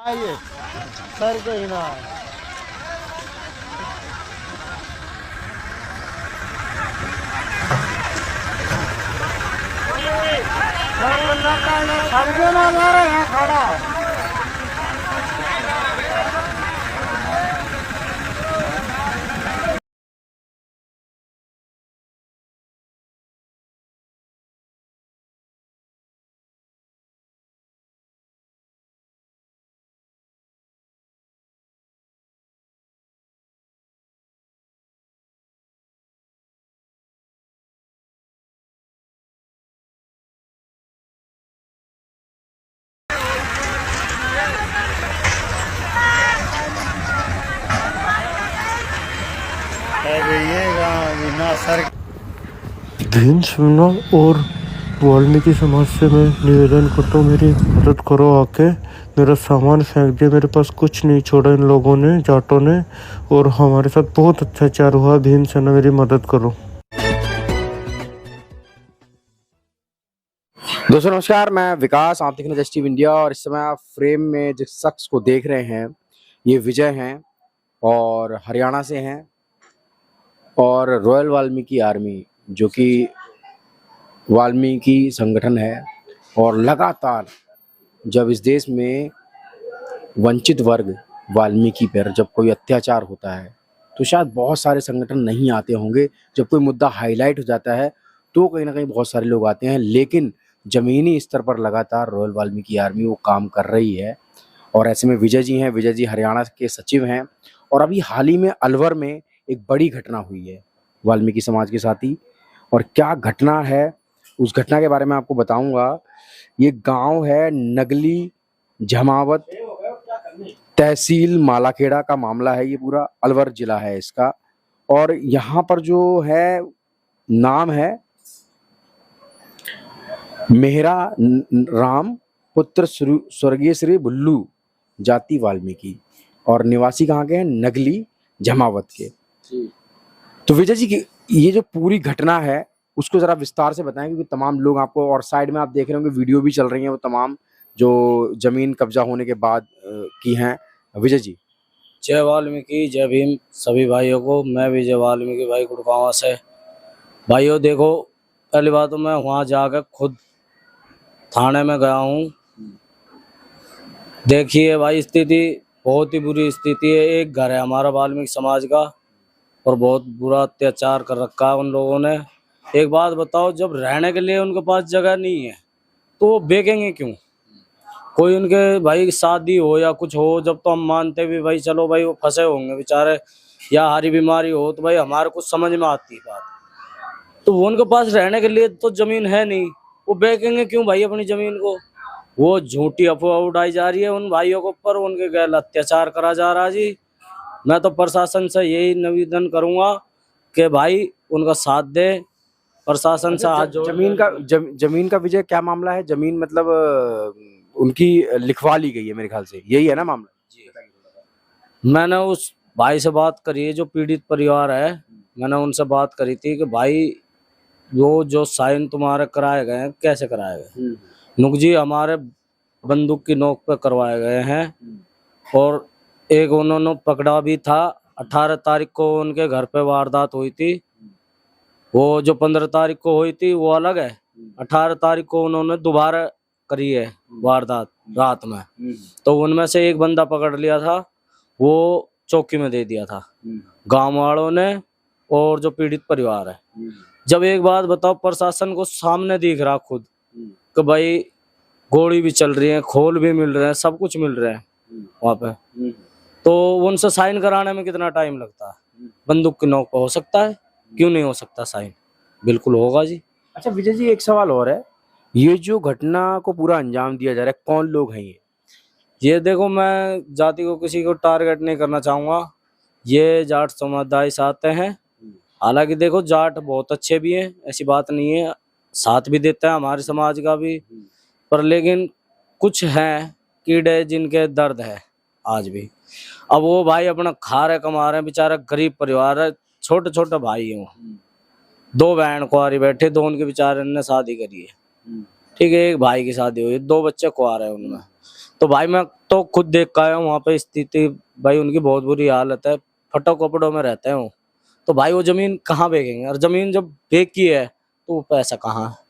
आइए सर के ही ना खड़ा सर भीम सेना और वाल्मीकि समाज से मैं निवेदन करता हूँ, मेरी मदद करो आके। मेरा सामान फेंक दिया, मेरे पास कुछ नहीं छोड़ा इन लोगों ने, जाटों ने, और हमारे साथ बहुत अत्याचार हुआ। भीम सेना मेरी मदद करो। दोस्तों नमस्कार, मैं विकास, आप देख रहे हैं जस्ट टीवी इंडिया। और इस समय आप फ्रेम में जिस शख्स को देख रहे हैं ये विजय हैं और हरियाणा से हैं और रॉयल वाल्मीकि आर्मी जो कि वाल्मीकि संगठन है। और लगातार जब इस देश में वंचित वर्ग वाल्मीकि पर जब कोई अत्याचार होता है तो शायद बहुत सारे संगठन नहीं आते होंगे। जब कोई मुद्दा हाईलाइट हो जाता है तो कहीं ना कहीं बहुत सारे लोग आते हैं, लेकिन जमीनी स्तर पर लगातार रॉयल वाल्मीकि आर्मी वो काम कर रही है। और ऐसे में विजय जी हैं, विजय जी हरियाणा के सचिव हैं। और अभी हाल ही में अलवर में एक बड़ी घटना हुई है वाल्मीकि समाज के साथ ही। और क्या घटना है उस घटना के बारे में आपको बताऊंगा। ये गांव है नगली जमावत, तहसील मालाखेड़ा का मामला है। ये पूरा अलवर जिला है इसका। और यहाँ पर जो है नाम है मेहरा राम पुत्र स्वर्गीय श्री बुल्लू, जाति वाल्मीकि, और निवासी कहाँ के हैं, नगली जमावत के। तो विजय जी की ये जो पूरी घटना है उसको जरा विस्तार से बताएं, क्योंकि तमाम लोग आपको, और साइड में आप देख रहे होंगे वीडियो भी चल रही है, वो तमाम जो जमीन कब्जा होने के बाद की हैं। विजय जी। जय वाल्मीकि, जय भीम सभी भाइयों को। मैं विजय वाल्मीकि भाई गुड़गांव से। भाइयों देखो, पहली बात तो मैं वहाँ जाकर खुद थाने में गया हूँ। देखिए भाई, स्थिति बहुत ही बुरी स्थिति है। एक घर है हमारा वाल्मीकि समाज का और बहुत बुरा अत्याचार कर रखा है उन लोगों ने। एक बात बताओ, जब रहने के लिए उनके पास जगह नहीं है तो वो बेचेंगे क्यों? कोई उनके भाई शादी हो या कुछ हो, जब तो हम मानते भी भाई चलो भाई वो फंसे होंगे बेचारे, या हरी बीमारी हो तो भाई हमारे कुछ समझ में आती है बात। तो वो उनके पास रहने के लिए तो जमीन है नहीं, वो बेचेंगे क्यों भाई अपनी जमीन को? वो झूठी अफवाह उड़ाई जा रही है उन भाइयों के ऊपर, उनके गैर अत्याचार करा जा रहा है जी। मैं तो प्रशासन से यही निवेदन करूंगा कि भाई उनका साथ दे, प्रशासन से हाथ जोड़। जमीन का विजय क्या मामला है? जमीन मतलब उनकी लिखवा ली गई है मेरे ख्याल से, यही है ना मामला? मैंने उस भाई से बात करी है जो पीड़ित परिवार है, मैंने उनसे बात करी थी कि भाई वो जो साइन तुम्हारे कराए गए हैं कैसे कराए गए? नुक जी हमारे बंदूक की नोक पे करवाए गए हैं। और एक उन्होंने पकड़ा भी था। 18 तारीख को उनके घर पे वारदात हुई थी। वो जो 15 तारीख को हुई थी वो अलग है। 18 तारीख को उन्होंने दोबारा करी है वारदात रात में। तो उनमें से एक बंदा पकड़ लिया था, वो चौकी में दे दिया था गांव वालों ने और जो पीड़ित परिवार है। जब एक बात बताओ, प्रशासन को सामने दिख रहा खुद कि भाई गोली भी चल रही है, खोल भी मिल रहे हैं, सब कुछ मिल रहे हैं वहाँ पे, तो उनसे साइन कराने में कितना टाइम लगता है? बंदूक की नोक पे हो सकता है, क्यों नहीं हो सकता साइन? बिल्कुल होगा जी। अच्छा विजय जी, एक सवाल और है, ये जो घटना को पूरा अंजाम दिया जा रहा है, कौन लोग हैं ये देखो, मैं जाति को किसी को टारगेट नहीं करना चाहूँगा। ये जाट समुदाय से आते हैं। हालांकि देखो, जाट बहुत अच्छे भी हैं, ऐसी बात नहीं है, साथ भी देता है हमारे समाज का भी, पर लेकिन कुछ हैं कीड़े जिनके दर्द है आज भी। अब वो भाई अपना खा रहे कमा रहे हैं, बेचारा गरीब परिवार है, छोटे छोटे भाई हैं। 2 बहन कुंवारी बैठे, 2 उनके बेचारे ने शादी करी है, ठीक है, एक भाई की शादी हुई, 2 बच्चे कुंवारे हैं उनमें। तो भाई मैं तो खुद देख का आया हूँ वहाँ पे स्थिति, भाई उनकी बहुत बुरी हालत है, फटो कपड़ों में रहते हैं वो। तो भाई वो जमीन कहाँ बेचेंगे, और जमीन जब बेची है तो वो पैसा कहाँ है।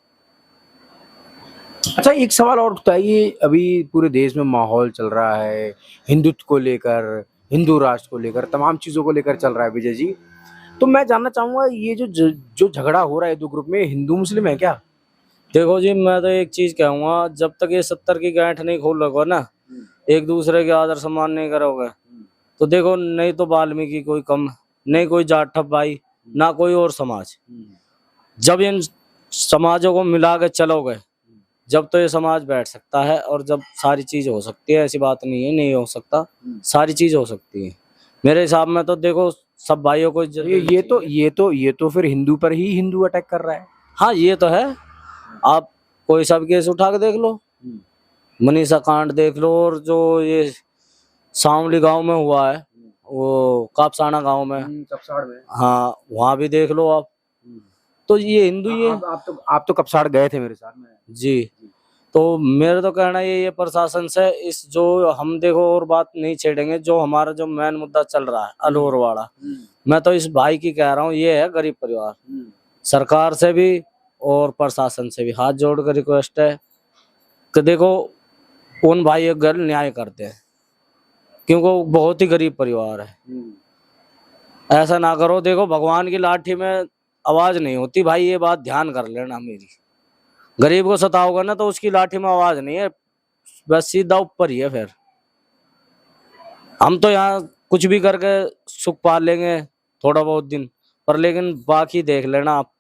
अच्छा, एक सवाल और बताइए, अभी पूरे देश में माहौल चल रहा है हिंदुत्व को लेकर, हिंदू राष्ट्र को लेकर, तमाम चीजों को लेकर चल रहा है विजय जी। तो मैं जानना चाहूंगा, ये जो झगड़ा हो रहा है दो ग्रुप में, हिंदू मुस्लिम है क्या? देखो जी, मैं तो एक चीज कहूंगा, जब तक ये 70 की गांठ नहीं खोल रखो ना, एक दूसरे के आदर सम्मान नहीं करोगे, तो देखो नहीं तो वाल्मीकि कोई कम, नहीं कोई जाट ठप भाई, ना कोई और समाज। जब इन समाजों को मिला के चलोगे, जब तो ये समाज बैठ सकता है, और जब सारी चीज हो सकती है। ऐसी बात नहीं है नहीं हो सकता, सारी चीज हो सकती है मेरे हिसाब में। तो देखो सब भाइयों को ये तो फिर हिंदू पर ही हिंदू अटैक कर रहा है। हाँ ये तो है। आप कोई सब केस उठा के देख लो, मनीषा कांड देख लो, और जो ये सांवली गांव में हुआ है, वो कापसाना गांव में, कपसाड़ में। हाँ वहां भी देख लो आप। तो ये हिंदू ही है। आप तो कपसाड़ गए थे मेरे साथ में जी। तो मेरा तो कहना ये प्रशासन से इस जो हम देखो और बात नहीं छेड़ेंगे, जो हमारा जो मेन मुद्दा चल रहा है अलवर वाला, मैं तो इस भाई की कह रहा हूँ, ये है गरीब परिवार। सरकार से भी और प्रशासन से भी हाथ जोड़ कर रिक्वेस्ट है कि देखो उन भाई घर न्याय करते हैं, क्योंकि वो बहुत ही गरीब परिवार है। ऐसा ना करो, देखो भगवान की लाठी में आवाज नहीं होती भाई, ये बात ध्यान कर लेना मेरी। गरीब को सताओगे ना तो उसकी लाठी में आवाज नहीं है, बस सीधा ऊपर ही है। फिर हम तो यहाँ कुछ भी करके सुख पा लेंगे थोड़ा बहुत दिन पर, लेकिन बाकी देख लेना आप।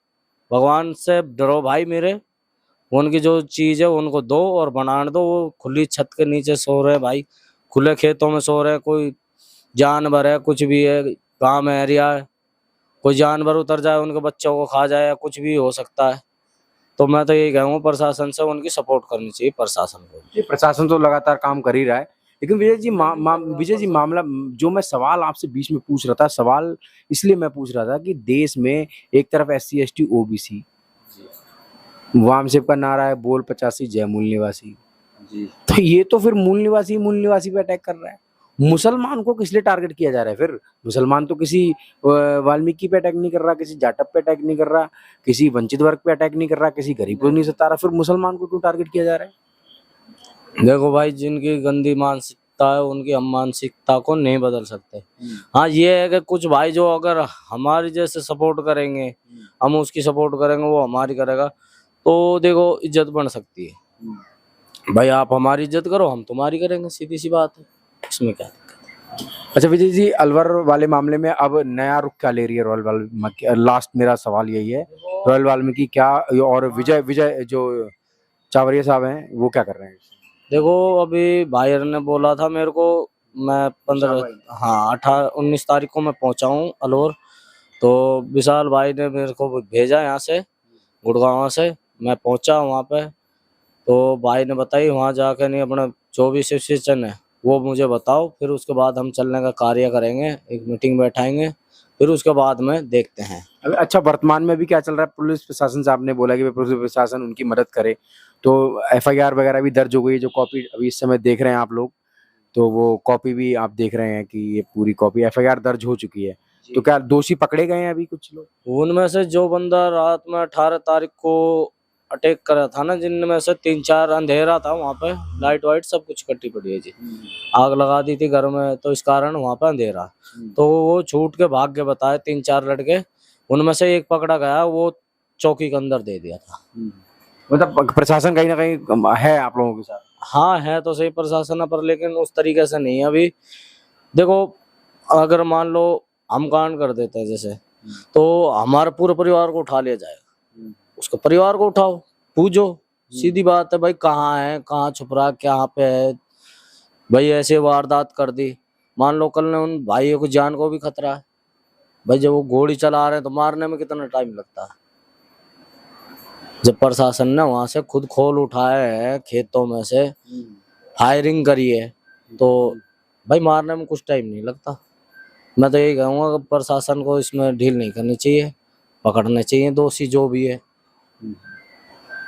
भगवान से डरो भाई मेरे, उनकी जो चीज है उनको दो और बनाने दो। वो खुली छत के नीचे सो रहे हैं भाई, खुले खेतों में सो रहे हैं, कोई जानवर है कुछ भी है, गांव में एरिया है, कोई जानवर उतर जाए उनके बच्चों को खा जाए, या कुछ भी हो सकता है। तो मैं तो यही कहूँगा प्रशासन से उनकी सपोर्ट करनी चाहिए प्रशासन को। ये प्रशासन तो लगातार काम कर ही रहा है, लेकिन विजय जी मामला जो मैं सवाल आपसे बीच में पूछ रहा था, सवाल इसलिए मैं पूछ रहा था कि देश में एक तरफ SC ST OBC, वामसेप का नारा है बोल 85 जय मूल निवासी जी, तो ये तो फिर मूल निवासी पे अटैक कर रहा है। मुसलमान को किस लिए टारगेट किया जा रहा है? फिर मुसलमान तो किसी वाल्मीकि पे अटैक नहीं कर रहा, किसी जाटव पे अटैक नहीं कर रहा, किसी वंचित वर्ग पे अटैक नहीं कर रहा, किसी गरीब को नहीं सता रहा, फिर मुसलमान को क्यों टारगेट किया जा रहा है? देखो भाई, जिनकी गंदी मानसिकता है उनकी हम मानसिकता को नहीं बदल सकते। हाँ ये है कि कुछ भाई जो अगर हमारी जैसे सपोर्ट करेंगे, हम उसकी सपोर्ट करेंगे, वो हमारी करेगा, तो देखो इज्जत बन सकती है। भाई आप हमारी इज्जत करो, हम तुम्हारी करेंगे, सीधी सी बात है, इसमें क्या दिक्कत है। अच्छा विजय जी, अलवर वाले मामले में अब नया रुख क्या ले रही है रॉयल वाल्मीकि? लास्ट मेरा सवाल यही है, रॉयल वाल्मीकि क्या और विजय जो चावरिया साहब हैं वो क्या कर रहे हैं? देखो अभी भाई ने बोला था मेरे को, मैं 19 तारीख को मैं पहुंचा हूँ अलवर। तो विशाल भाई ने मेरे को भेजा यहाँ से गुड़गांव से, मैं पहुंचा वहाँ पे। तो भाई ने बताई वहाँ जाकर नहीं, अपना जो भी सिचुएशन है वो मुझे बताओ, फिर उसके बाद हम चलने का कार्य करेंगे, एक मीटिंग बैठाएंगे, फिर उसके बाद में देखते हैं। अच्छा, वर्तमान में भी क्या चल रहा है? पुलिस प्रशासन से आपने बोला कि पुलिस प्रशासन उनकी मदद करे, तो FIR वगैरह भी दर्ज हो गई, जो कॉपी अभी इस समय देख रहे हैं आप लोग, तो वो कॉपी भी आप देख रहे हैं कि ये पूरी कॉपी FIR दर्ज हो चुकी है। तो क्या दोषी पकड़े गए हैं अभी कुछ लोग? उनमें से जो बंदा रात में 18 तारीख को अटैक करा था ना, जिनमें से 3-4, अंधेरा था वहाँ पे, लाइट वाइट सब कुछ कट्टी पड़ी है जी, आग लगा दी थी घर में, तो इस कारण वहाँ पे अंधेरा। तो वो छूट के भाग के बताए 3-4 लड़के, उनमें से एक पकड़ा गया, वो चौकी के अंदर दे दिया था। मतलब प्रशासन कहीं ना कहीं है आप लोगों के साथ? हाँ है तो सही प्रशासन पर, लेकिन उस तरीके से नहीं है अभी। देखो अगर मान लो हम कांड कर देते हैं जैसे, तो हमारे पूरे परिवार को उठा लिया जाएगा, उसको परिवार को उठाओ, पूछो, सीधी बात है भाई, कहाँ है, कहाँ छुप रहा, क्या पे है भाई। ऐसे वारदात कर दी, मान लो कल ने उन भाइयों की जान को भी खतरा है भाई, जब वो गोली चला रहे हैं तो मारने में कितना टाइम लगता है। जब प्रशासन ने वहां से खुद खोल उठाए हैं खेतों में से, फायरिंग करी है, तो भाई मारने में कुछ टाइम नहीं लगता। मैं तो यही कहूँगा कि प्रशासन को इसमें ढील नहीं करनी चाहिए, पकड़ने चाहिए दोषी जो भी है,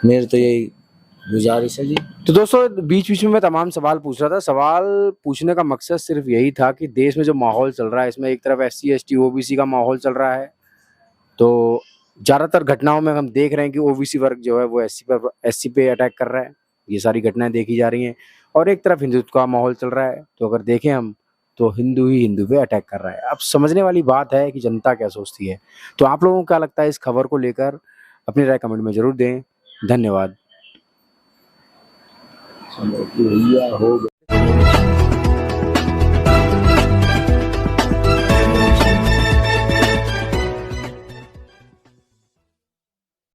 मेरी तो यही गुजारिश है जी। तो दोस्तों बीच बीच में मैं तमाम सवाल पूछ रहा था। सवाल पूछने का मकसद सिर्फ यही था कि देश में जो माहौल चल रहा है, इसमें एक तरफ SC ST OBC का माहौल चल रहा है, तो ज़्यादातर घटनाओं में हम देख रहे हैं कि OBC वर्ग जो है वो SC पे अटैक कर रहा है। ये सारी घटनाएं देखी जा रही हैं। और एक तरफ हिंदुत्व का माहौल चल रहा है, तो अगर देखें हम तो हिंदू ही हिंदू पे अटैक कर रहा है। अब समझने वाली बात है कि जनता क्या सोचती है। तो आप लोगों को क्या लगता है इस खबर को लेकर, अपनी राय कमेंट में जरूर दें। धन्यवाद।